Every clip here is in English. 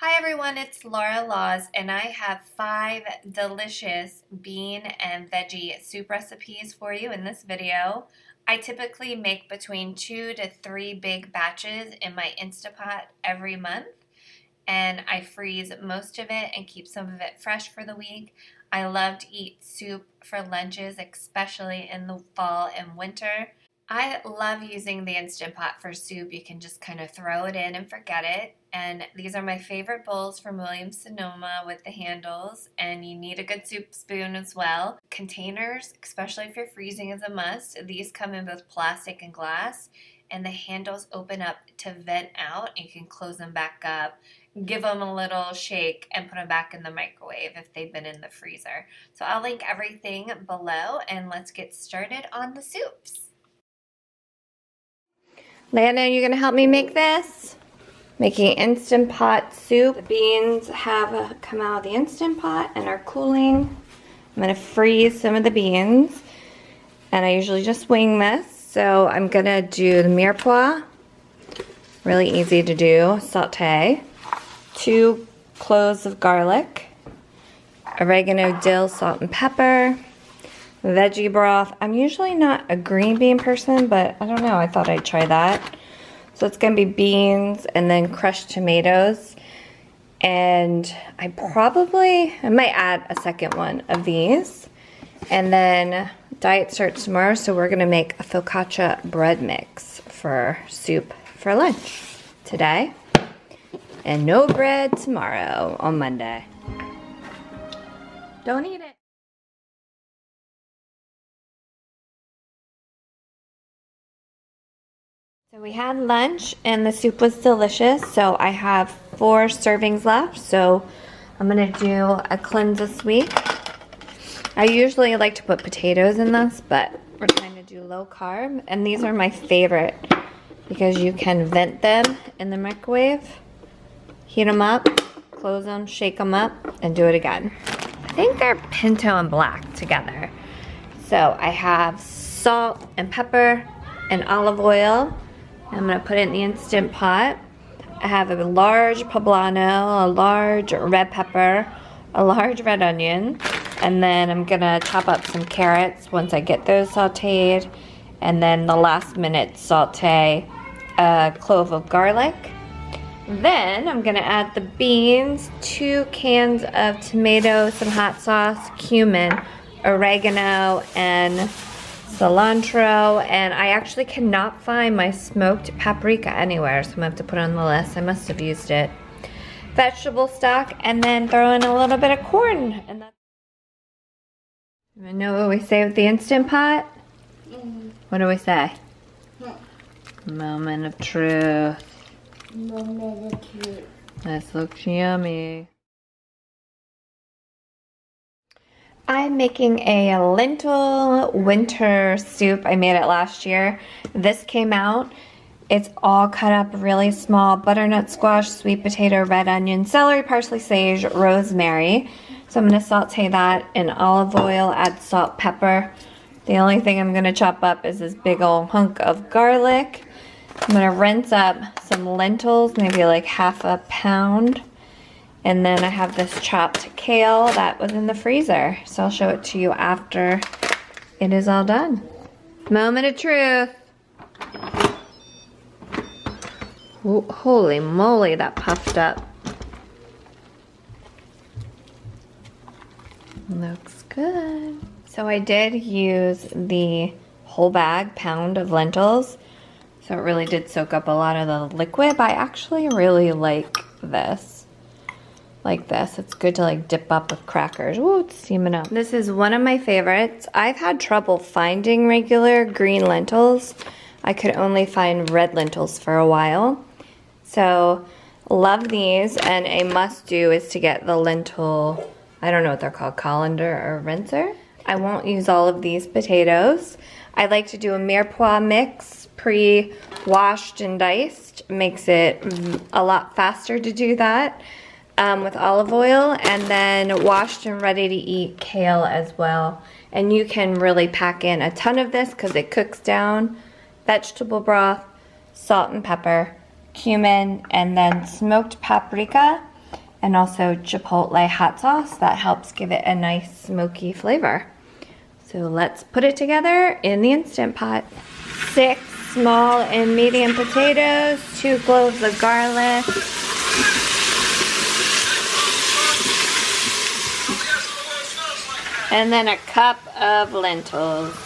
Hi everyone, it's Laura Laws, and I have 5 delicious bean and veggie soup recipes for you in this video. I typically make between 2 to 3 big batches in my Instapot every month, and I freeze most of it and keep some of it fresh for the week. I love to eat soup for lunches, especially in the fall and winter. I love using the Instant Pot for soup. You can just kind of throw it in and forget it. And these are my favorite bowls from Williams-Sonoma with the handles. And you need a good soup spoon as well. Containers, especially if you're freezing, is a must. These come in both plastic and glass. And the handles open up to vent out. You can close them back up, give them a little shake, and put them back in the microwave if they've been in the freezer. So I'll link everything below, and let's get started on the soups. Lana, you gonna help me make this? Making Instant Pot soup. The beans have come out of the Instant Pot and are cooling. I'm gonna freeze some of the beans, and I usually just wing this. So I'm gonna do the mirepoix, really easy to do, saute. 2 cloves of garlic, oregano, dill, salt, and pepper. Veggie broth. I'm usually not a green bean person, but I don't know, I thought I'd try that. So it's gonna be beans and then crushed tomatoes. And I might add a second one of these. And then diet starts tomorrow, so we're gonna make a focaccia bread mix for soup for lunch today. And no bread tomorrow on Monday. Don't eat it. So we had lunch and the soup was delicious. So I have 4 servings left. So I'm gonna do a cleanse this week. I usually like to put potatoes in this, but we're trying to do low carb. And these are my favorite because you can vent them in the microwave, heat them up, close them, shake them up, and do it again. I think they're pinto and black together. So I have salt and pepper and olive oil. I'm gonna put it in the Instant Pot. I have a large poblano, a large red pepper, a large red onion, and then I'm gonna chop up some carrots once I get those sauteed, and then the last minute saute a clove of garlic. Then I'm gonna add the beans, 2 cans of tomato, some hot sauce, cumin, oregano, and cilantro, and I actually cannot find my smoked paprika anywhere, so I'm gonna have to put it on the list. I must have used it. Vegetable stock, and then throw in a little bit of corn. And that's... You know what we say with the Instant Pot? What do we say? Moment of truth. Moment of truth. This looks yummy. I'm making a lentil winter soup. I made it last year. This came out. It's all cut up really small. Butternut squash, sweet potato, red onion, celery, parsley, sage, rosemary. So I'm going to saute that in olive oil, add salt, pepper. The only thing I'm going to chop up is this big old hunk of garlic. I'm going to rinse up some lentils, maybe like half a pound. And then I have this chopped kale that was in the freezer. So I'll show it to you after it is all done. Moment of truth. Ooh, holy moly, that puffed up. Looks good. So I did use the whole pound of lentils. So it really did soak up a lot of the liquid, but I actually really like this. Like this. It's good to like dip up with crackers. Ooh, it's steaming up. This is one of my favorites. I've had trouble finding regular green lentils. I could only find red lentils for a while. So love these, and a must do is to get the lentil, I don't know what they're called, colander or rinser. I won't use all of these potatoes. I like to do a mirepoix mix, pre-washed and diced. Makes it a lot faster to do that. With olive oil, and then washed and ready to eat kale as well. And you can really pack in a ton of this because it cooks down. Vegetable broth, salt and pepper, cumin, and then smoked paprika. and also chipotle hot sauce that helps give it a nice smoky flavor. So let's put it together in the Instant Pot. 6 small and medium potatoes, 2 cloves of garlic, and then a cup of lentils.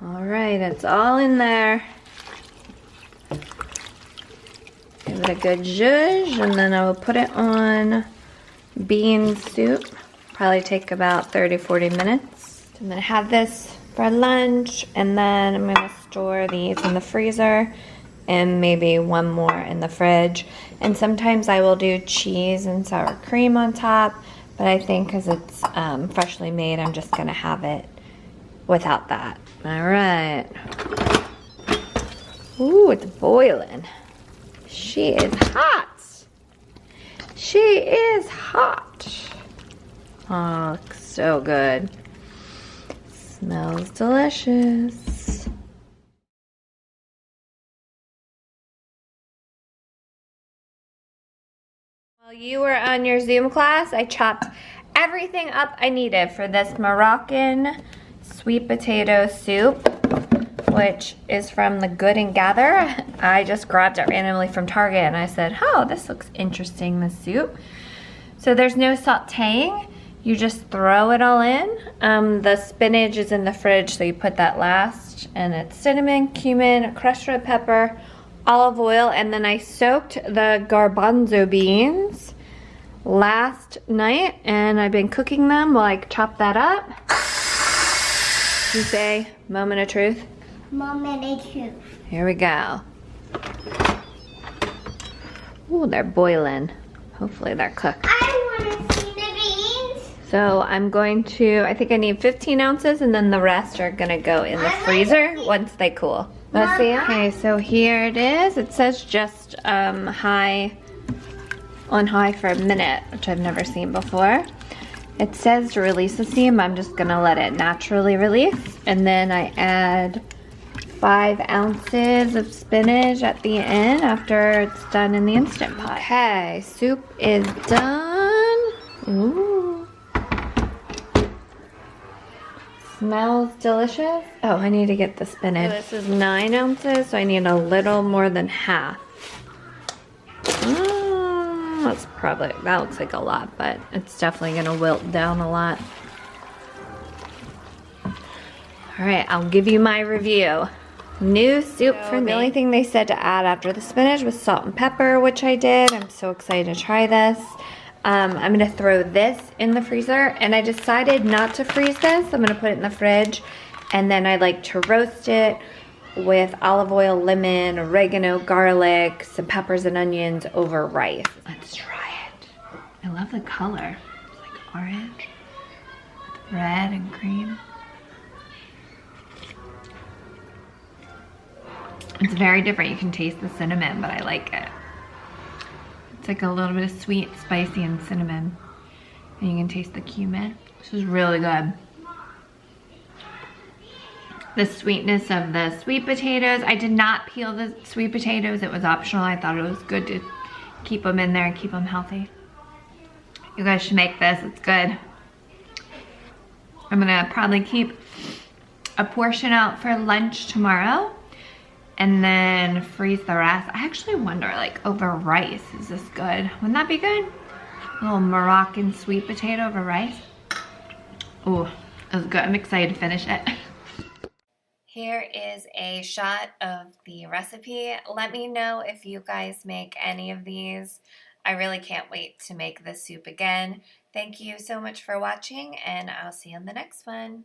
All right, it's all in there. Give it a good zhuzh, and then I will put it on bean soup. Probably take about 30-40 minutes. I'm gonna have this for lunch, and then I'm gonna store these in the freezer and maybe one more in the fridge. And sometimes I will do cheese and sour cream on top, but I think because it's freshly made, I'm just gonna have it without that. All right. Ooh, it's boiling. She is hot. She is hot. Oh, looks so good. Smells delicious. While you were on your Zoom class, I chopped everything up I needed for this Moroccan sweet potato soup, which is from the Good and Gather. I just grabbed it randomly from Target and I said, oh, this looks interesting, this soup. So there's no sauteing, you just throw it all in. The spinach is in the fridge, so you put that last. And it's cinnamon, cumin, crushed red pepper, olive oil, and then I soaked the garbanzo beans last night and I've been cooking them while I chop that up. You say, moment of truth? Moment of truth. Here we go. Ooh, they're boiling. Hopefully they're cooked. I want to see the beans. So I'm going to, I think I need 15 ounces and then the rest are gonna go in the freezer once they cool. Let's see. Okay, so here it is. It says just on high for a minute, which I've never seen before. It says to release the steam. I'm just gonna let it naturally release. And then I add 5 ounces of spinach at the end after it's done in the Instant Pot. Okay, soup is done. Ooh. Smells delicious. Oh, I need to get the spinach. So this is 9 ounces, so I need a little more than half. That's probably, that looks like a lot, but it's definitely gonna wilt down a lot. All right, I'll give you my review. New soup for me. The only thing they said to add after the spinach was salt and pepper, which I did. I'm so excited to try this. I'm gonna throw this in the freezer, and I decided not to freeze this. I'm gonna put it in the fridge, and then I like to roast it with olive oil, lemon, oregano, garlic, some peppers and onions over rice. Let's try it. I love the color. It's like orange with red and cream. It's very different. You can taste the cinnamon, but I like it. It's like a little bit of sweet, spicy, and cinnamon. And you can taste the cumin. This is really good. The sweetness of the sweet potatoes. I did not peel the sweet potatoes. It was optional. I thought it was good to keep them in there and keep them healthy. You guys should make this. It's good. I'm gonna probably keep a portion out for lunch tomorrow and then freeze the rest. I actually wonder, like, over rice, is this good? Wouldn't that be good? A little Moroccan sweet potato over rice. Ooh, it was good. I'm excited to finish it. Here is a shot of the recipe. Let me know if you guys make any of these. I really can't wait to make this soup again. Thank you so much for watching, and I'll see you on the next one.